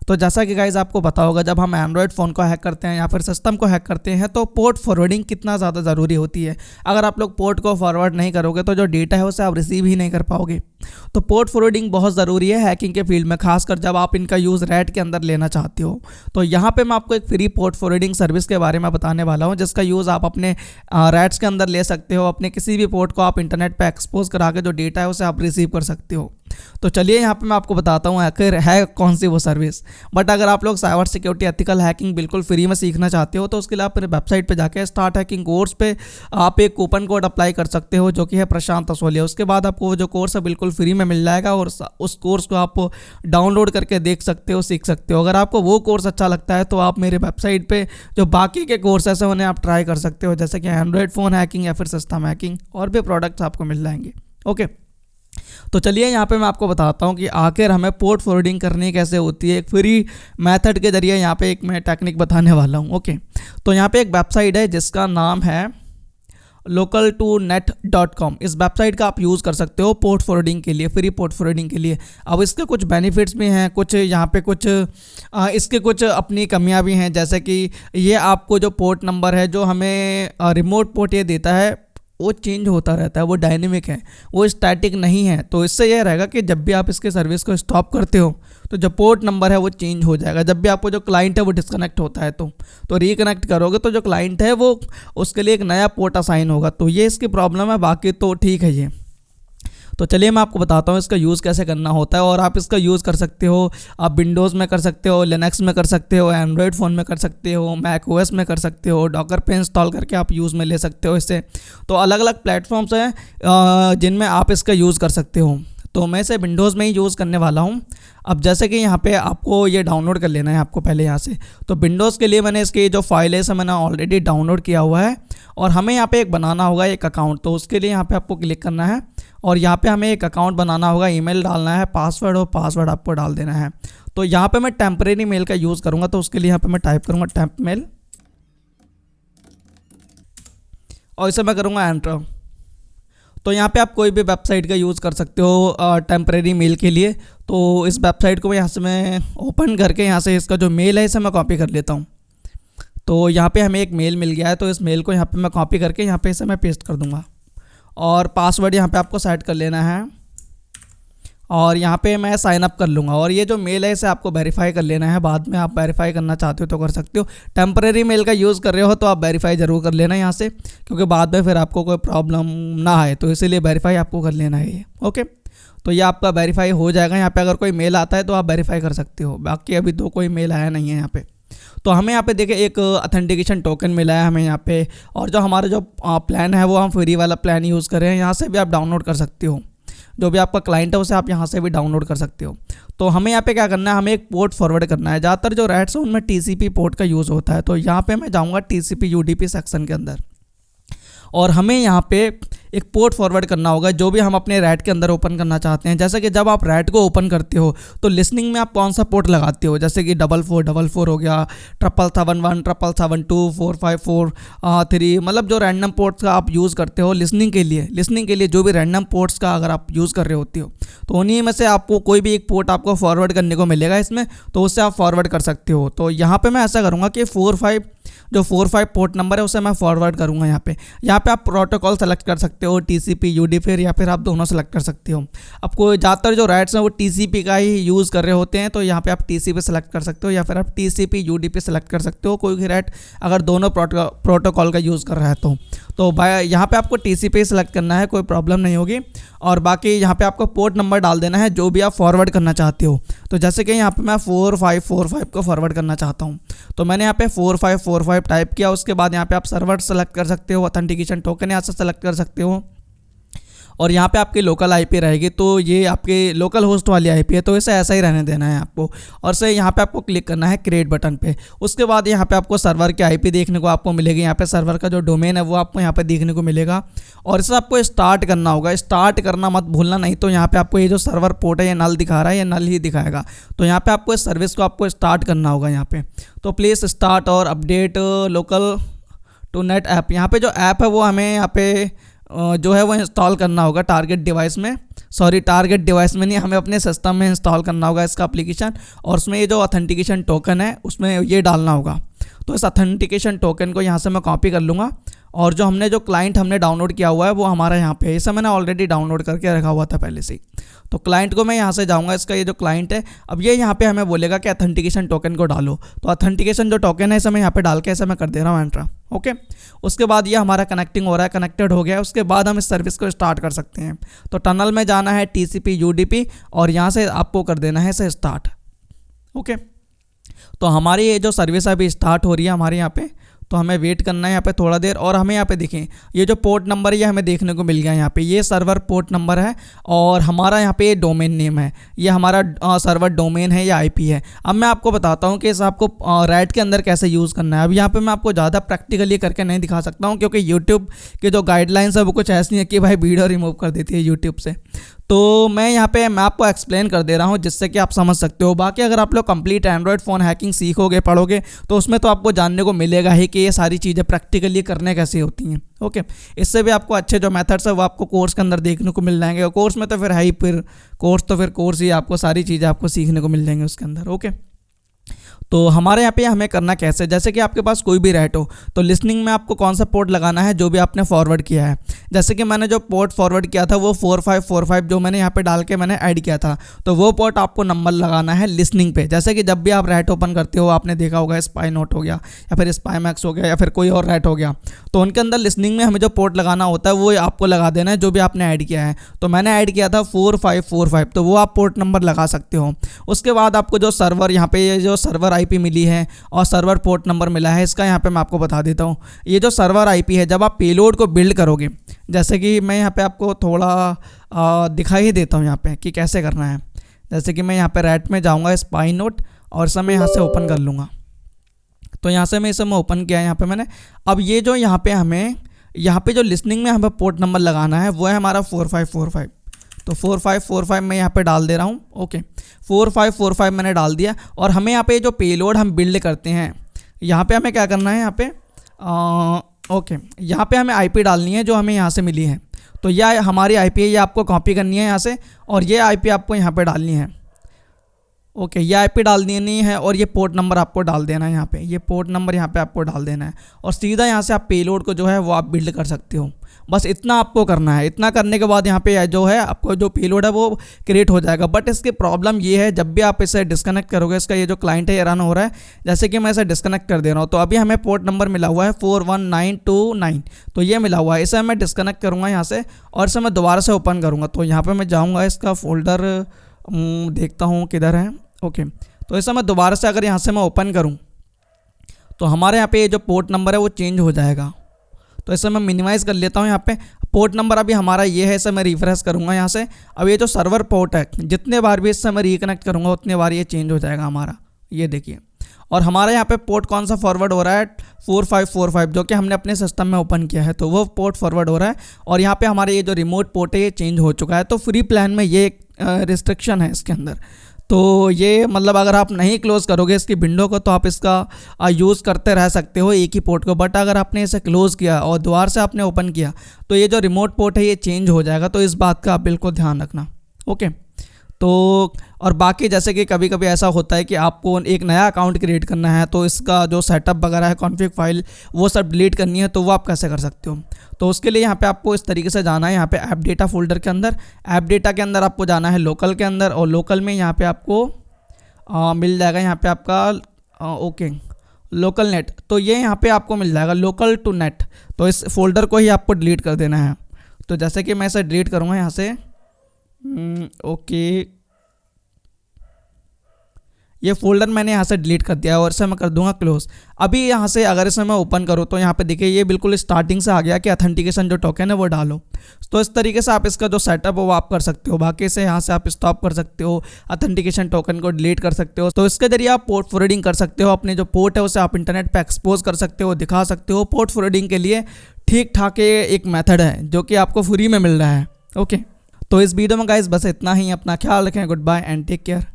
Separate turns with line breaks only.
तो जैसा कि गाइज आपको पता होगा, जब हम एंड्रॉयड फ़ोन को हैक करते हैं या फिर सिस्टम को हैक करते हैं तो पोर्ट फॉरवर्डिंग कितना ज़्यादा ज़रूरी होती है। अगर आप लोग पोर्ट को फॉरवर्ड नहीं करोगे तो जो डेटा है उसे आप रिसीव ही नहीं कर पाओगे। तो पोर्ट फॉरवर्डिंग बहुत ज़रूरी है हैकिंग के फील्ड में, खासकर जब आप इनका यूज़ रैट के अंदर लेना चाहते हो। तो यहाँ पे मैं आपको एक फ्री पोर्ट फॉरवर्डिंग सर्विस के बारे में बताने वाला हूँ, जिसका यूज़ आप अपने रैट्स के अंदर ले सकते हो। अपने किसी भी पोर्ट को आप इंटरनेट पर एक्सपोज करा के जो डेटा है उसे आप रिसीव कर सकते हो। तो चलिए यहाँ पे मैं आपको बताता हूँ आखिर है कौन सी वो सर्विस। बट अगर आप लोग साइबर सिक्योरिटी एथिकल हैकिंग बिल्कुल फ्री में सीखना चाहते हो तो उसके लिए आप मेरे वेबसाइट पे जाके स्टार्ट हैकिंग कोर्स पे आप एक कूपन कोड अप्लाई कर सकते हो, जो कि है प्रशांत असोलिया। उसके बाद आपको वो जो कोर्स है बिल्कुल फ्री में मिल जाएगा और उस कोर्स को आप डाउनलोड करके देख सकते हो, सीख सकते हो। अगर आपको वो कोर्स अच्छा लगता है तो आप मेरे वेबसाइट पर जो बाकी के कोर्सेस हैं उन्हें आप ट्राई कर सकते हो, जैसे कि एंड्रॉयड फ़ोन हैकिंग या फिर सिस्टम हैकिंग, और भी प्रोडक्ट्स आपको मिल जाएंगे। ओके, तो चलिए यहाँ पे मैं आपको बताता हूँ कि आखिर हमें पोर्ट फॉरवर्डिंग करनी कैसे होती है। एक फ्री मेथड के जरिए यहाँ पे एक मैं टेक्निक बताने वाला हूँ। ओके, तो यहाँ पे एक वेबसाइट है जिसका नाम है local2net.com। इस वेबसाइट का आप यूज़ कर सकते हो पोर्ट फॉरवर्डिंग के लिए, फ्री पोर्ट फॉरवर्डिंग के लिए। अब इसके कुछ बेनिफिट्स भी हैं, कुछ यहाँ पे कुछ इसके कुछ अपनी कमियां भी हैं, जैसे कि ये आपको जो पोर्ट नंबर है जो हमें रिमोट पोर्ट ये देता है वो चेंज होता रहता है, वो डायनेमिक है, वो स्टैटिक नहीं है। तो इससे यह रहेगा कि जब भी आप इसके सर्विस को स्टॉप करते हो तो जो पोर्ट नंबर है वो चेंज हो जाएगा। जब भी आपको जो क्लाइंट है वो डिस्कनेक्ट होता है तो रिकनेक्ट करोगे तो जो क्लाइंट है वो उसके लिए एक नया पोर्ट असाइन होगा। तो ये इसकी प्रॉब्लम है, बाकी तो ठीक है ये। तो चलिए मैं आपको बताता हूँ इसका यूज़ कैसे करना होता है। और आप इसका यूज़ कर सकते हो, आप विंडोज़ में कर सकते हो, लिनक्स में कर सकते हो, एंड्रॉयड फ़ोन में कर सकते हो, मैक ओएस में कर सकते हो, डॉकर पे इंस्टॉल करके आप यूज़ में ले सकते हो इससे। तो अलग अलग प्लेटफॉर्म्स हैं जिनमें आप इसका यूज़ कर सकते हो। तो मैं इसे विंडोज़ में ही यूज़ करने वाला हूँ। अब जैसे कि यहाँ पे आपको ये डाउनलोड कर लेना है आपको पहले यहाँ से। तो विंडोज़ के लिए मैंने इसकी जो फाइल है इसे मैंने ऑलरेडी डाउनलोड किया हुआ है और हमें यहाँ पे एक बनाना होगा एक अकाउंट। तो उसके लिए यहाँ पे आपको क्लिक करना है और यहाँ पे हमें एक अकाउंट बनाना होगा, ईमेल डालना है, पासवर्ड और पासवर्ड आपको डाल देना है। तो यहाँ पे मैं टेम्परेरी मेल का यूज़ करूँगा, तो उसके लिए यहाँ पे मैं टाइप करूँगा टेम्प मेल और इसे मैं करूँगा एंटर। तो यहाँ पे आप कोई भी वेबसाइट का यूज़ कर सकते हो टेम्परेरी मेल के लिए। तो इस वेबसाइट को यहाँ से मैं ओपन करके यहाँ से इसका जो मेल है इसे मैं कॉपी कर लेता हूँ। तो यहाँ पे हमें एक मेल मिल गया है, तो इस मेल को यहाँ पे मैं कॉपी करके यहाँ पे इसे मैं पेस्ट कर दूँगा और पासवर्ड यहाँ पे आपको सेट कर लेना है और यहाँ पे मैं साइन अप कर लूँगा। और ये जो मेल है इसे आपको वेरीफाई कर लेना है, बाद में आप वेरीफाई करना चाहते हो तो कर सकते हो। टेम्परेरी मेल का यूज़ कर रहे हो तो आप वेरीफाई ज़रूर कर लेना यहाँ से, क्योंकि बाद में फिर आपको कोई प्रॉब्लम ना आए, तो इसीलिए वेरीफाई आपको कर लेना है ये। ओके, तो ये आपका वेरीफाई हो जाएगा। यहाँ पे अगर कोई मेल आता है तो आप वेरीफाई कर सकते हो, बाकी अभी तो कोई मेल आया नहीं है यहाँ पे। तो हमें यहाँ पे देखिए एक ऑथेंटिकेशन टोकन मिला है हमें यहाँ पे, और जो हमारा जो प्लान है वो हम फ्री वाला प्लान यूज़ कर रहे हैं। यहाँ से भी आप डाउनलोड कर सकते हो, जो भी आपका क्लाइंट है उसे आप यहाँ से भी डाउनलोड कर सकते हो। तो हमें यहाँ पे क्या करना है, हमें एक पोर्ट फॉरवर्ड करना है। ज़्यादातर जो रैट्स हैं उनमें TCP पोर्ट का यूज़ होता है, तो यहाँ पे मैं जाऊँगा TCP UDP सेक्शन के अंदर और हमें यहाँ पे एक पोर्ट फॉरवर्ड करना होगा जो भी हम अपने रैट के अंदर ओपन करना चाहते हैं। जैसे कि जब आप रैट को ओपन करते हो तो लिसनिंग में आप कौन सा पोर्ट लगाते हो, जैसे कि 4444 हो गया, 7771, 7772, 454, 3, मतलब जो रैंडम पोर्ट्स का आप यूज़ करते हो लिसनिंग के लिए जो भी रैंडम पोर्ट्स का अगर आप यूज़ कर रहे होते हो तो उन्हीं में से आपको कोई भी एक पोर्ट आपको फॉरवर्ड करने को मिलेगा इसमें, तो उससे आप फॉरवर्ड कर सकते हो। तो यहाँ पर मैं ऐसा करूँगा कि 45 पोर्ट नंबर है उसे मैं फॉरवर्ड करूँगा। यहाँ पे आप प्रोटोकॉल सेलेक्ट कर सकते हो, TCP UDP या फिर आप दोनों सेलेक्ट कर सकते हो। आपको ज़्यादातर जो रैट्स हैं वो TCP का ही यूज़ कर रहे होते हैं, तो यहाँ पे आप TCP सेलेक्ट कर सकते हो या फिर आप TCP UDP सेलेक्ट कर सकते हो, कोई भी रैट अगर दोनों प्रोटोकॉल का यूज़ कर रहा है तो यहाँ पे आपको TCP सेलेक्ट करना है, कोई प्रॉब्लम नहीं होगी। और बाकी यहाँ पे आपको पोर्ट नंबर डाल देना है जो भी आप फॉरवर्ड करना चाहते हो। तो जैसे कि यहाँ पे मैं 4545 को फॉरवर्ड करना चाहता हूँ, तो मैंने यहाँ पे 4545 टाइप किया। उसके बाद यहाँ पे आप सर्वर सेलेक्ट कर सकते हो, ऑथेंटिकेशन टोकन यहाँ से सेलेक्ट कर सकते हो और यहाँ पे आपकी लोकल आईपी रहेगी, तो ये आपके लोकल होस्ट वाली आईपी है, तो इसे ऐसा ही रहने देना है आपको। और से यहाँ पे आपको क्लिक करना है क्रिएट बटन पे। उसके बाद यहाँ पे आपको सर्वर की आईपी देखने को आपको मिलेगी, यहाँ पे सर्वर का जो डोमेन है वो आपको यहाँ पे देखने को मिलेगा और इसे आपको स्टार्ट करना होगा। स्टार्ट करना मत भूलना, नहीं तो यहाँ पे आपको ये जो सर्वर पोर्ट है ये नल दिखा रहा है, ये नल ही दिखाएगा। तो यहाँ पे आपको इस सर्विस को आपको स्टार्ट करना होगा यहाँ पे। तो प्लीज़ स्टार्ट और update local to net app. यहाँ पे जो ऐप है वो हमें यहाँ पे जो है वो इंस्टॉल करना होगा टारगेट डिवाइस में। सॉरी टारगेट डिवाइस में नहीं, हमें अपने सिस्टम में इंस्टॉल करना होगा इसका एप्लीकेशन, और उसमें ये जो ऑथेंटिकेशन टोकन है उसमें ये डालना होगा। तो इस ऑथेंटिकेशन टोकन को यहाँ से मैं कॉपी कर लूँगा, और जो क्लाइंट हमने डाउनलोड किया हुआ है वो हमारा यहाँ पे है। इसे मैंने ऑलरेडी डाउनलोड करके रखा हुआ था पहले से ही। तो क्लाइंट को मैं यहाँ से जाऊँगा, इसका ये जो क्लाइंट है, अब ये यहाँ पे हमें बोलेगा कि ऑथेंटिकेशन टोकन को डालो। तो ऑथेंटिकेशन जो टोकन है इसे मैं यहाँ पे डाल के ऐसे मैं कर दे रहा हूँ एंटर। ओके, उसके बाद ये हमारा कनेक्टिंग हो रहा है, कनेक्टेड हो गया है। उसके बाद हम इस सर्विस को स्टार्ट कर सकते हैं। तो टनल में जाना है TCP UDP, और यहाँ से आपको कर देना है इसे स्टार्ट। ओके, तो हमारी ये जो सर्विस अभी स्टार्ट हो रही है हमारे यहाँ पे, तो हमें वेट करना है यहाँ पे थोड़ा देर। और हमें यहाँ पे देखें ये जो पोर्ट नंबर है ये हमें देखने को मिल गया यहाँ पे, ये सर्वर पोर्ट नंबर है, और हमारा यहाँ पे ये डोमेन नेम है, ये हमारा सर्वर डोमेन है या IP है। अब मैं आपको बताता हूँ कि इस आपको रैट के अंदर कैसे यूज़ करना है। अब यहाँ पे मैं आपको ज़्यादा प्रैक्टिकली करके नहीं दिखा सकता हूँ, क्योंकि यूट्यूब के जो गाइडलाइंस है वो कुछ ऐसी है कि भाई वीडियो रिमूव कर देती है यूट्यूब से। तो मैं यहाँ पे मैं आपको एक्सप्लेन कर दे रहा हूँ जिससे कि आप समझ सकते हो। बाकी अगर आप लोग कंप्लीट एंड्रॉयड फ़ोन हैकिंग सीखोगे, पढ़ोगे, तो उसमें तो आपको जानने को मिलेगा ही कि ये सारी चीज़ें प्रैक्टिकली करने कैसे होती हैं। ओके, इससे भी आपको अच्छे जो मेथड्स है वो आपको कोर्स के अंदर देखने को मिल जाएंगे। कोर्स में तो फिर है ही, फिर कोर्स ही आपको सारी चीज़ें आपको सीखने को मिल जाएंगी उसके अंदर। ओके, तो हमारे यहाँ पे हमें करना कैसे, जैसे कि आपके पास कोई भी रैट हो, तो लिसनिंग में आपको कौन सा पोर्ट लगाना है जो भी आपने फॉरवर्ड किया है। जैसे कि मैंने जो पोर्ट फॉरवर्ड किया था वो 4545 जो मैंने यहाँ पे डाल के मैंने ऐड किया था, तो वो पोर्ट आपको नंबर लगाना है लिसनिंग पे। जैसे कि जब भी आप रैट ओपन करते हो, आपने देखा होगा स्पाई नोट हो गया या फिर स्पाई मैक्स हो गया या फिर कोई और रैट हो गया, तो उनके अंदर लिसनिंग में हमें जो पोर्ट लगाना होता है वो आपको लगा देना है जो भी आपने ऐड किया है। तो मैंने ऐड किया था 4545, तो वो आप पोर्ट नंबर लगा सकते हो। उसके बाद आपको जो सर्वर यहाँ पे ये जो सर्वर IP मिली है और सर्वर पोर्ट नंबर मिला है, इसका यहाँ पे मैं आपको बता देता हूँ। ये जो सर्वर IP है, जब आप पेलोड को बिल्ड करोगे, जैसे कि मैं यहाँ पे आपको थोड़ा दिखा ही देता हूँ यहाँ पे कि कैसे करना है। जैसे कि मैं यहाँ पे रैट में जाऊँगा स्पाई नोट, और इसे मैं यहाँ से ओपन कर लूँगा। तो यहाँ से मैं इसे ओपन किया यहाँ पे मैंने। अब ये जो यहाँ पे हमें यहाँ पे जो लिसनिंग में हमें पोर्ट नंबर लगाना है वो है हमारा 4545। तो 4545 मैं यहाँ पे डाल दे रहा हूँ। ओके, 4545 मैंने डाल दिया। और हमें यहाँ पे जो पेलोड हम बिल्ड करते हैं, यहाँ पे हमें क्या करना है, यहाँ पे ओके, यहाँ पे हमें IP डालनी है जो हमें यहाँ से मिली है। तो यह हमारी IP है, ये आपको कॉपी करनी है यहाँ से, और ये IP आपको यहाँ पे डालनी है। ओके, ये IP डाल देनी है, और ये पोर्ट नंबर आपको डाल देना है यहाँ पे, ये पोर्ट नंबर यहाँ पे आपको डाल देना है, और सीधा यहाँ से आप पेलोड को जो है वो आप बिल्ड कर सकते हो। बस इतना आपको करना है। इतना करने के बाद यहाँ पे जो है आपको जो पेलोड है वो क्रिएट हो जाएगा। बट इसकी प्रॉब्लम ये है, जब भी आप इसे डिस्कनेक्ट करोगे, इसका ये जो क्लाइंट है ये रन हो रहा है, जैसे कि मैं इसे डिस्कनेक्ट कर दे रहा हूँ, तो अभी हमें पोर्ट नंबर मिला हुआ है 41929, तो ये मिला हुआ है। इसे मैं डिस्कनेक्ट करूँगा यहाँ से, और इसे मैं दोबारा से ओपन करूँगा। तो यहाँ पर मैं जाऊँगा, इसका फोल्डर देखता हूँ किधर है। ओके, तो इसे मैं दोबारा से अगर यहाँ से मैं ओपन करूँ, तो हमारे यहाँ पे ये जो पोर्ट नंबर है वो चेंज हो जाएगा। तो इसे मैं मिनिमाइज़ कर लेता हूँ। यहाँ पे पोर्ट नंबर अभी हमारा ये है, इसे मैं रिफ्रेश करूँगा यहाँ से। अब ये जो सर्वर पोर्ट है, जितने बार भी इससे मैं रिकनेक्ट करूँगा उतने बार ये चेंज हो जाएगा हमारा, ये देखिए। और हमारा यहाँ पे पोर्ट कौन सा फॉरवर्ड हो रहा है, 4545, जो कि हमने अपने सिस्टम में ओपन किया है, तो वो पोर्ट फॉरवर्ड हो रहा है। और यहाँ पे हमारे ये जो रिमोट पोर्ट है ये चेंज हो चुका है। तो फ्री प्लान में ये रिस्ट्रिक्शन है इसके अंदर। तो ये मतलब अगर आप नहीं क्लोज़ करोगे इसकी विंडो को, तो आप इसका यूज़ करते रह सकते हो एक ही पोर्ट को। बट अगर आपने इसे क्लोज़ किया और दोबारा से आपने ओपन किया, तो ये जो रिमोट पोर्ट है ये चेंज हो जाएगा। तो इस बात का आप बिल्कुल ध्यान रखना। ओके, तो और बाकी जैसे कि कभी कभी ऐसा होता है कि आपको एक नया अकाउंट क्रिएट करना है, तो इसका जो सेटअप वगैरह है, कॉन्फ़िग फाइल, वो सब डिलीट करनी है, तो वो आप कैसे कर सकते हो। तो उसके लिए यहाँ पे आपको इस तरीके से जाना है, यहाँ पे ऐप डेटा फोल्डर के अंदर, ऐप डेटा के अंदर आपको जाना है लोकल के अंदर, और लोकल में यहाँ पे आपको मिल जाएगा यहाँ पे आपका ओके लोकल नेट। तो ये यहाँ पे आपको मिल जाएगा लोकल टू नेट। तो इस फोल्डर को ही आपको डिलीट कर देना है। तो जैसे कि मैं इसे डिलीट करूँगा यहाँ से, ओके, ये फोल्डर मैंने यहाँ से डिलीट कर दिया, और इसे मैं कर दूंगा क्लोज। अभी यहाँ से अगर इसे मैं ओपन करूँ, तो यहाँ पे देखिए ये बिल्कुल स्टार्टिंग से आ गया कि ऑथेंटिकेशन जो टोकन है वो डालो। तो इस तरीके से आप इसका जो सेटअप है वो आप कर सकते हो। बाकी से यहाँ से आप स्टॉप कर सकते हो, ऑथेंटिकेशन टोकन को डिलीट कर सकते हो। तो इसके जरिए आप पोर्ट फॉरवर्डिंग कर सकते हो, अपने जो पोर्ट है उसे आप इंटरनेट पर एक्सपोज कर सकते हो, दिखा सकते हो। पोर्ट फॉरवर्डिंग के लिए ठीक ठाक एक मेथड है जो कि आपको फ्री में मिल रहा है। ओके, तो इस वीडियो में गाइस बस इतना ही। अपना ख्याल रखें, good bye and take care.